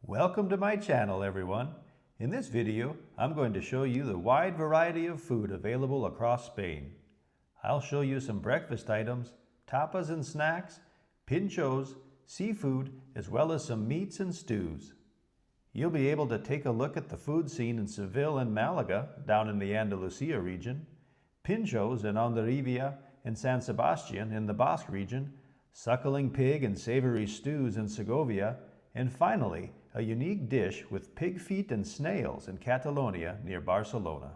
Welcome to my channel, everyone. In this video, I'm going to show you the wide variety of food available across Spain. I'll show you some breakfast items, tapas and snacks, Pintxos, seafood, as well as some meats and stews. You'll be able to take a look at the food scene in Seville and Malaga, down in the Andalusia region, Pintxos in Hondarribia and San Sebastián in the Basque region, suckling pig and savory stews in Segovia, and finally, a unique dish with pig feet and snails in Catalonia near Barcelona.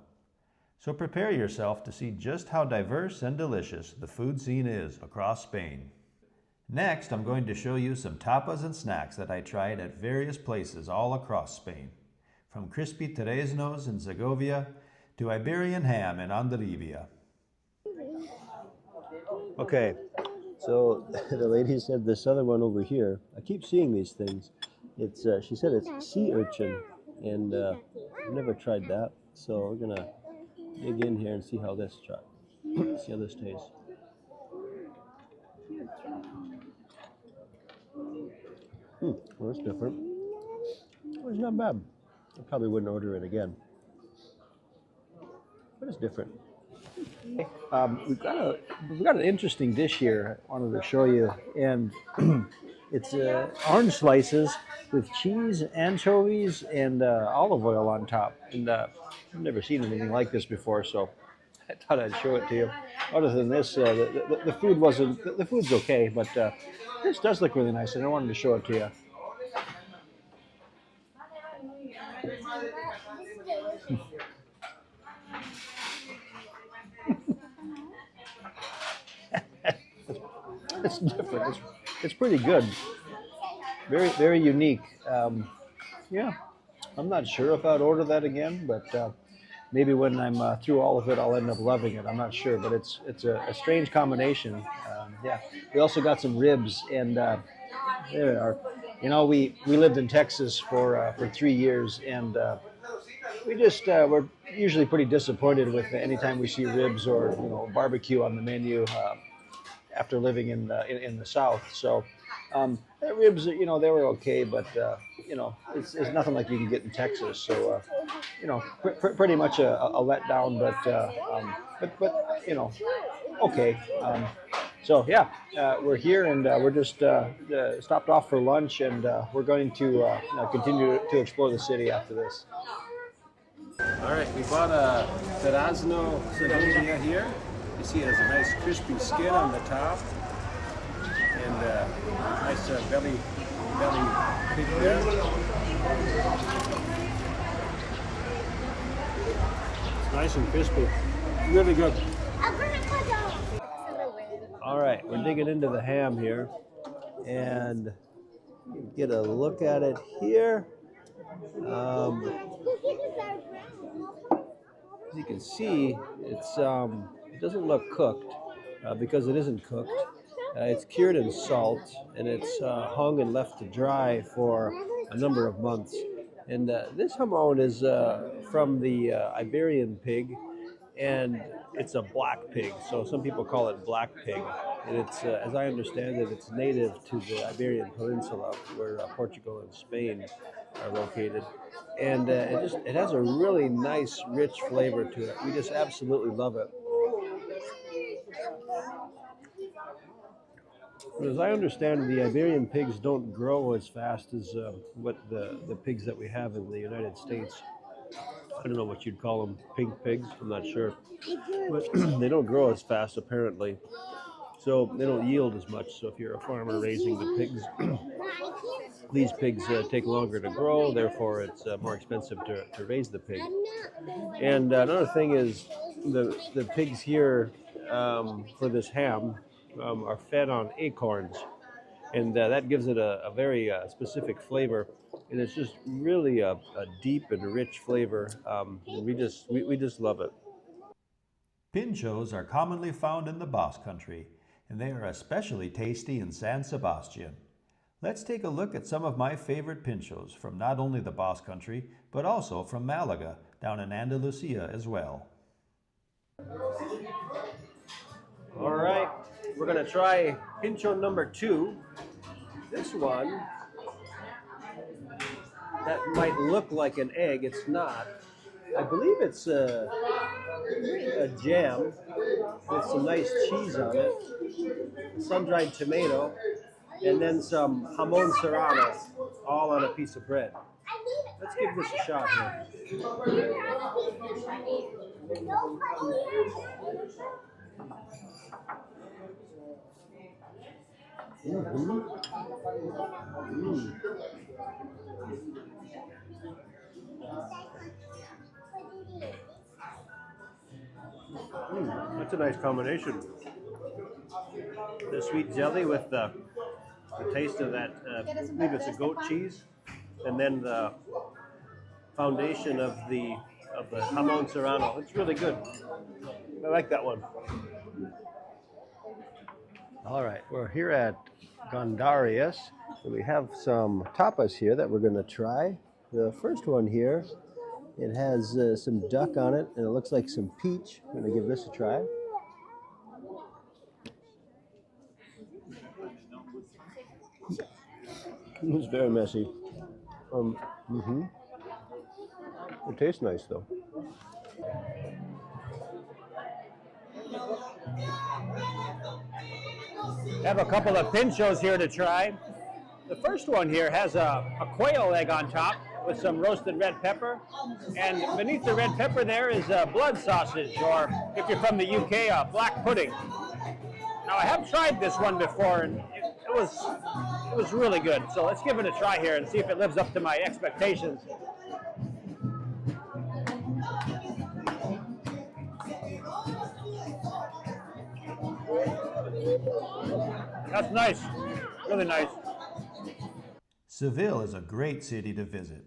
So prepare yourself to see just how diverse and delicious the food scene is across Spain. Next, I'm going to show you some tapas and snacks that I tried at various places all across Spain, from crispy torreznos in Segovia to Iberian ham in Hondarribia. Okay, so the lady said this other one over here, I keep seeing these things. It's she said it's sea urchin, and I've never tried that, so we're gonna dig in here and see how this see how this tastes. Well, that's different. Well, it's not bad. I probably wouldn't order it again, but it's different. We've got an interesting dish here I wanted to show you, and it's orange slices with cheese, anchovies, and olive oil on top. And I've never seen anything like this before, so I thought I'd show it to you. Other than this, the food wasn't. The food's okay, but this does look really nice, and I wanted to show it to you. It's different. It's pretty good. Very unique. Yeah, I'm not sure if I'd order that again, but maybe when I'm through all of it, I'll end up loving it. I'm not sure, but it's a strange combination. Yeah, we also got some ribs, and there are. You know, we lived in Texas for 3 years, and we're usually pretty disappointed with anytime we see ribs or barbecue on the menu after living in the South. So the ribs, they were okay, but it's nothing like you can get in Texas. So pretty much a letdown, but okay. So yeah, we're here, and we're just stopped off for lunch, and we're going to continue to explore the city after this. All right, we bought a torrezno Segovia here. You see it has a nice crispy skin on the top, and nice belly pig there. It's nice and crispy, really good. All right, we're digging into the ham here, and get a look at it here. As you can see, it doesn't look cooked because it isn't cooked. It's cured in salt, and it's hung and left to dry for a number of months. And this jamon is from the Iberian pig, and it's a black pig, so some people call it black pig. And it's, as I understand it, it's native to the Iberian Peninsula, where Portugal and Spain are located. And it has a really nice, rich flavor to it. We just absolutely love it. But as I understand it, the Iberian pigs don't grow as fast as what the pigs that we have in the United States. I don't know what you'd call them, pink pigs, I'm not sure. But they don't grow as fast, apparently. So they don't yield as much. So if you're a farmer raising the pigs, these pigs take longer to grow, therefore it's more expensive to raise the pig. And another thing is the pigs here for this ham are fed on acorns, and that gives it a very specific flavor, and it's just really a deep and rich flavor. And we just love it. Pintxos are commonly found in the Basque Country, and they are especially tasty in San Sebastián. Let's take a look at some of my favorite Pintxos from not only the Basque Country, but also from Malaga, down in Andalusia as well. All right, we're gonna try Pintxo number 2. This one that might look like an egg. It's not. I believe it's a jam with some nice cheese on it, sun-dried tomato, and then some jamon serrano, all on a piece of bread. Let's give this a shot here. That's a nice combination. The sweet jelly with the taste of that, I believe it's a goat cheese, and then the foundation of the jamon serrano. It's really good. I like that one. All right, we're here at Hondarribia. We have some tapas here that we're going to try. The first one here, it has some duck on it, and it looks like some peach. I'm going to give this a try. It's very messy. It tastes nice though. I have a couple of Pintxos here to try. The first one here has a quail egg on top with some roasted red pepper, and beneath the red pepper there is blood sausage, or if you're from the UK, black pudding. Now I have tried this one before, and it was really good. So let's give it a try here and see if it lives up to my expectations. That's nice, really nice. Seville is a great city to visit.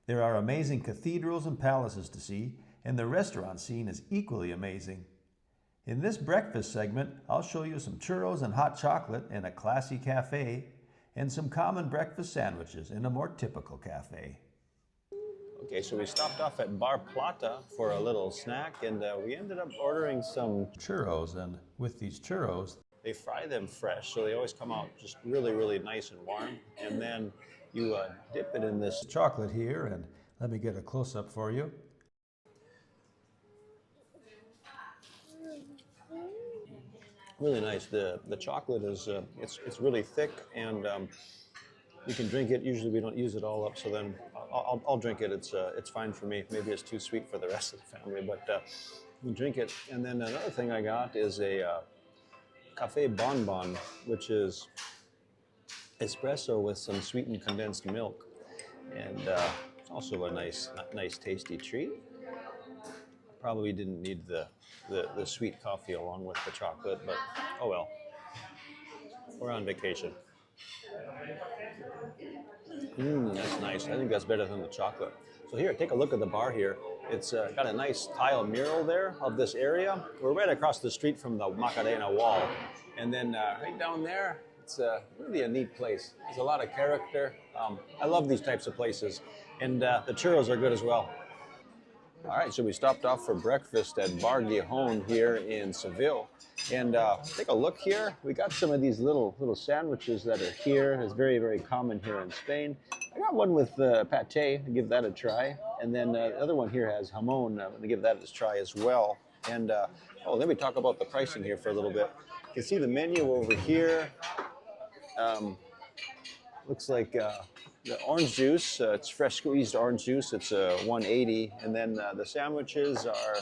There are amazing cathedrals and palaces to see, and the restaurant scene is equally amazing. In this breakfast segment, I'll show you some churros and hot chocolate in a classy cafe, and some common breakfast sandwiches in a more typical cafe. Okay, so we stopped off at Bar Plata for a little snack, and we ended up ordering some churros, and with these churros, they fry them fresh, so they always come out just really, really nice and warm. And then you dip it in this chocolate here, and let me get a close-up for you. Really nice. The chocolate is it's really thick, and you can drink it. Usually we don't use it all up, so then I'll drink it. It's fine for me. Maybe it's too sweet for the rest of the family, but we drink it. And then another thing I got is a café bonbon, which is espresso with some sweetened condensed milk, and it's also a nice tasty treat. Probably didn't need the sweet coffee along with the chocolate, but oh well. We're on vacation. That's nice. I think that's better than the chocolate. So here, take a look at the bar here. It's got a nice tile mural there of this area. We're right across the street from the Macarena wall. And then right down there, it's really a neat place. There's a lot of character. I love these types of places. And the churros are good as well. All right, so we stopped off for breakfast at Bar Gijón here in Seville. And take a look here. We got some of these little sandwiches that are here. It's very, very common here in Spain. I got one with pate. I'll give that a try. And then the other one here has jamon. I'm going to give that a try as well. And let me talk about the pricing here for a little bit. You can see the menu over here. Looks like the orange juice. It's fresh squeezed orange juice. It's $1.80, and then the sandwiches are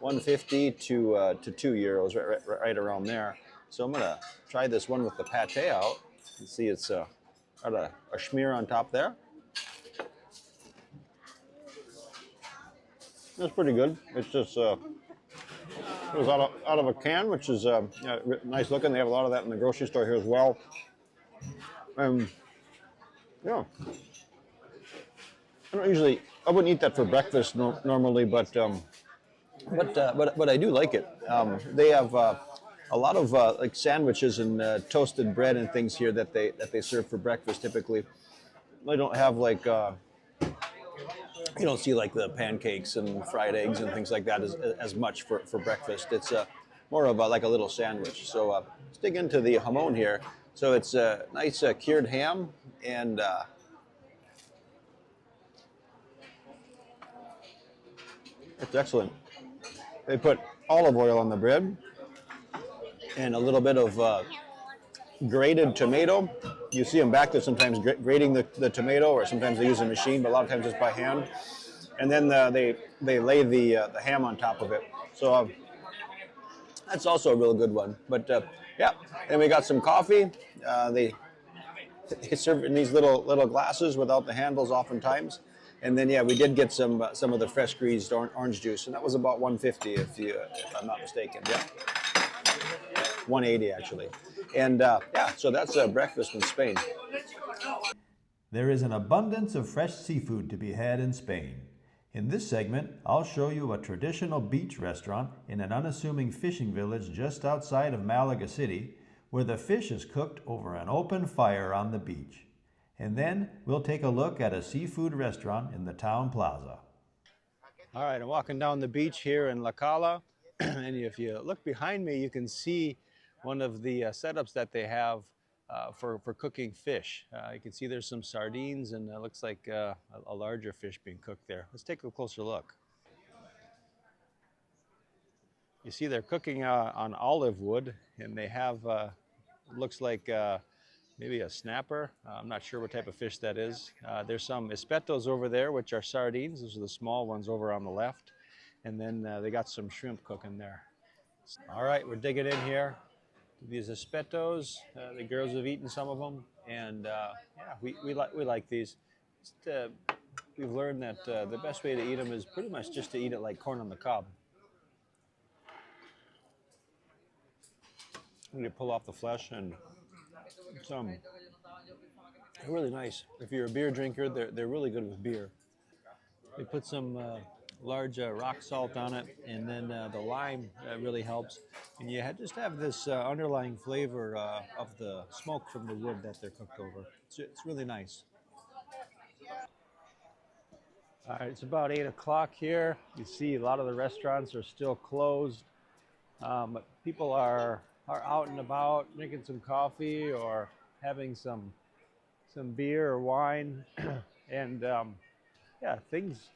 $1.50 to €2, right around there. So I'm gonna try this one with the pate out. You see, it's got a schmear on top there. That's pretty good. It's just it was out of a can, which is nice looking. They have a lot of that in the grocery store here as well. Yeah, I wouldn't eat that for breakfast normally, but I do like it. They have a lot of like sandwiches and toasted bread and things here that they serve for breakfast typically. They don't have like you don't see like the pancakes and fried eggs and things like that as much for breakfast. It's more of like a little sandwich. So let's dig into the jamon here. So it's a nice cured ham, and It's excellent. They put olive oil on the bread and a little bit of grated tomato. You see them back there sometimes grating the tomato, or sometimes they use a machine, but a lot of times it's by hand. And then they lay the ham on top of it. So that's also a real good one. But yeah, and we got some coffee. They serve in these little glasses without the handles oftentimes. And then yeah, we did get some of the fresh squeezed orange juice, and that was about 150 if I'm not mistaken. Yeah, 180 actually. And yeah, so that's breakfast in Spain. There is an abundance of fresh seafood to be had in Spain. In this segment, I'll show you a traditional beach restaurant in an unassuming fishing village just outside of Malaga City, where the fish is cooked over an open fire on the beach. And then we'll take a look at a seafood restaurant in the town plaza. All right, I'm walking down the beach here in La Cala, and if you look behind me, you can see one of the setups that they have for cooking fish. You can see there's some sardines, and it looks like a larger fish being cooked there. Let's take a closer look. You see they're cooking on olive wood, and they have, looks like maybe a snapper. I'm not sure what type of fish that is. There's some espetos over there, which are sardines. Those are the small ones over on the left. And then they got some shrimp cooking there. All right, we're digging in here. These espetos, the girls have eaten some of them. And yeah, we like these. We've learned that the best way to eat them is pretty much just to eat it like corn on the cob. You pull off the flesh, and they're really nice. If you're a beer drinker, they're really good with beer. They put some large rock salt on it, and then the lime really helps. And you just have this underlying flavor of the smoke from the wood that they're cooked over. It's really nice. All right, it's about 8 o'clock here. You see a lot of the restaurants are still closed. But people are out and about drinking some coffee or having some beer or wine. And yeah, things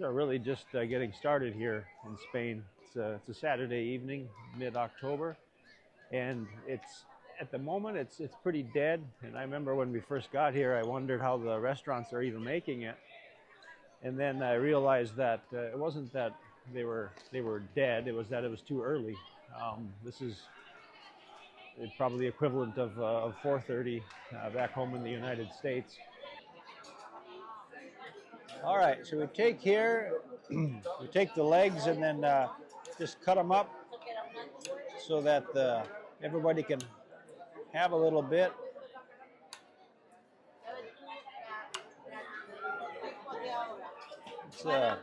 are really just getting started here in Spain. It's a Saturday evening, mid-October, and at the moment it's pretty dead. And I remember when we first got here, I wondered how the restaurants are even making it. And then I realized that it wasn't that they were dead, it was that it was too early. This is probably the equivalent of 4:30 back home in the United States. All right, so we take here, we take the legs and then just cut them up so that everybody can have a little bit. It's a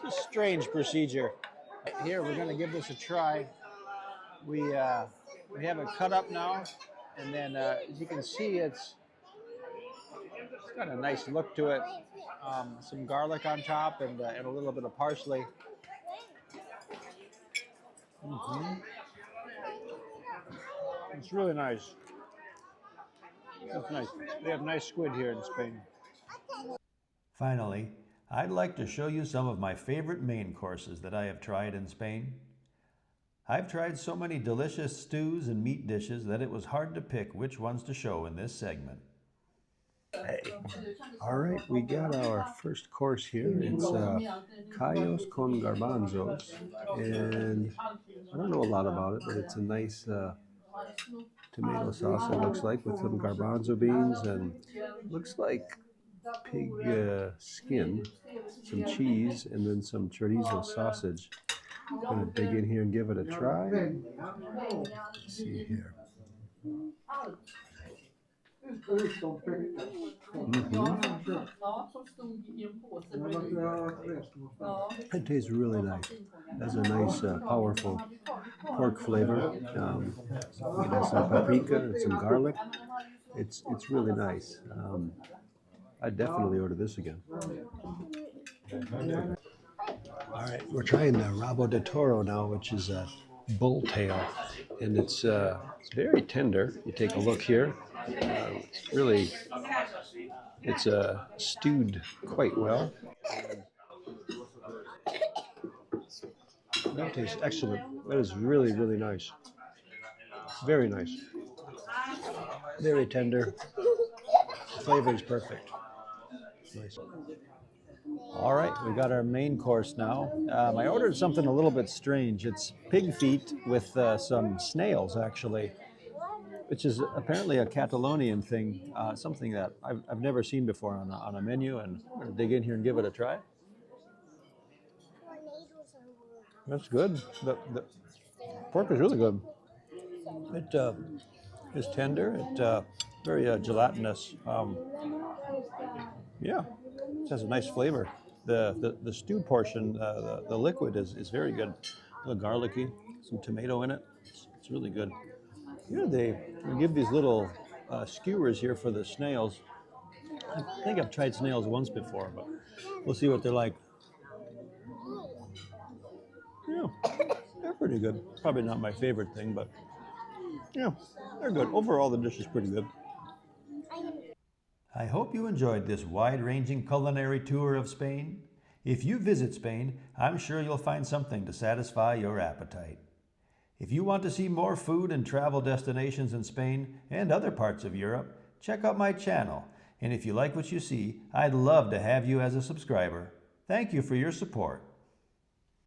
strange procedure. Here, we're going to give this a try. We have it cut up now, and then as you can see, it's got a nice look to it. Some garlic on top and a little bit of parsley. It's really nice. It's nice. They have nice squid here in Spain. Finally, I'd like to show you some of my favorite main courses that I have tried in Spain. I've tried so many delicious stews and meat dishes that it was hard to pick which ones to show in this segment. Hey. All right, we got our first course here. It's callos con garbanzos, and I don't know a lot about it, but it's a nice tomato sauce, it looks like, with some garbanzo beans, and looks like pig skin, some cheese, and then some chorizo sausage. I'm gonna dig in here and give it a try. Let's see here. It tastes really nice. It has a nice, powerful pork flavor. It has some paprika and some garlic. It's really nice. I'd definitely order this again. All right, we're trying the rabo de toro now, which is a bull tail, and it's very tender. You take a look here. It's stewed quite well. That tastes excellent. That is really, really nice. Very nice. Very tender. The flavor is perfect. Nice. All right, we got our main course now. I ordered something a little bit strange. It's pig feet with some snails, actually, which is apparently a Catalonian thing, something that I've never seen before on a menu, and I'm going to dig in here and give it a try. That's good. The pork is really good. It is tender. It very gelatinous. Yeah, it has a nice flavor. The stew portion, the liquid is very good. A little garlicky, some tomato in it. It's really good. You know, they give these little skewers here for the snails. I think I've tried snails once before, but we'll see what they're like. Yeah, they're pretty good. Probably not my favorite thing, but yeah, they're good. Overall, the dish is pretty good. I hope you enjoyed this wide-ranging culinary tour of Spain. If you visit Spain, I'm sure you'll find something to satisfy your appetite. If you want to see more food and travel destinations in Spain and other parts of Europe, check out my channel. And if you like what you see, I'd love to have you as a subscriber. Thank you for your support.